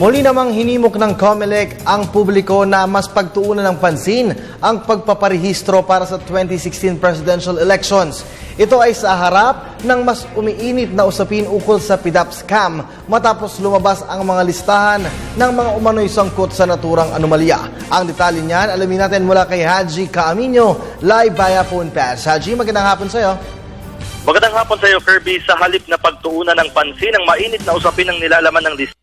Muli namang hinimok ng COMELEC ang publiko na mas pagtuunan ng pansin ang pagpaparehistro para sa 2016 presidential elections. Ito ay sa harap ng mas umiinit na usapin ukol sa PDAP scam matapos lumabas ang mga listahan ng mga umano'y sangkot sa naturang anomalya. Ang detalye niyan, alamin natin mula kay Haji Caaminio, live via phone pass. Haji, magandang hapon sa iyo. Magandang hapon sa iyo, Kirby. Sa halip na pagtuunan ng pansin ang mainit na usapin ng nilalaman ng lista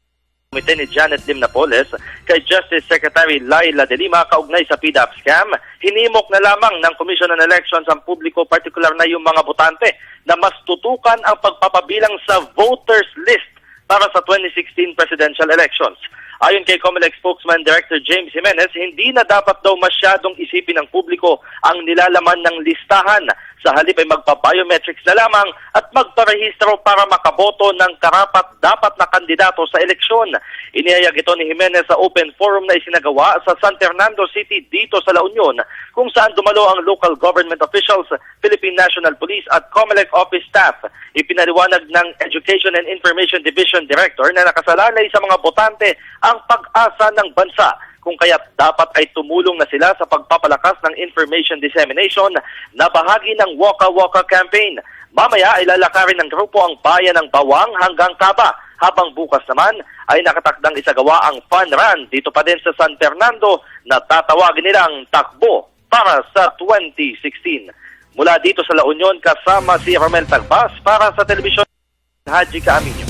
komite ni Janet Lim Napoles kay Justice Secretary Laila De Lima kaugnay sa PDAP scam, hinimok na lamang ng Commission on Elections ang publiko, partikular na yung mga botante, na mas tutukan ang pagpapabilang sa voters list para sa 2016 presidential elections. Ayon kay COMELEC spokesman Director James Jimenez, hindi na dapat daw masyadong isipin ng publiko ang nilalaman ng listahan. Sa halip ay magpa-biometrics na lamang at magparehistro para makaboto ng karapat-dapat na kandidato sa eleksyon. Inihayag ito ni Jimenez sa open forum na isinagawa sa San Fernando City dito sa La Union, kung saan dumalo ang local government officials, Philippine National Police at COMELEC office staff. Ipinaliwanag ng Education and Information Division Director na nakasalalay sa mga botante ang pag-asa ng bansa, kung kaya dapat ay tumulong na sila sa pagpapalakas ng information dissemination na bahagi ng Waka Waka campaign. Mamaya ay lalakarin ng grupo ang bayan ng Bawang hanggang Caba, habang bukas naman ay nakatakdang isagawa ang fun run dito pa din sa San Fernando na tatawagin nilang takbo para sa 2016. Mula dito sa La Union, kasama si Romel Tagbas para sa telebisyon, Haji Caaminio.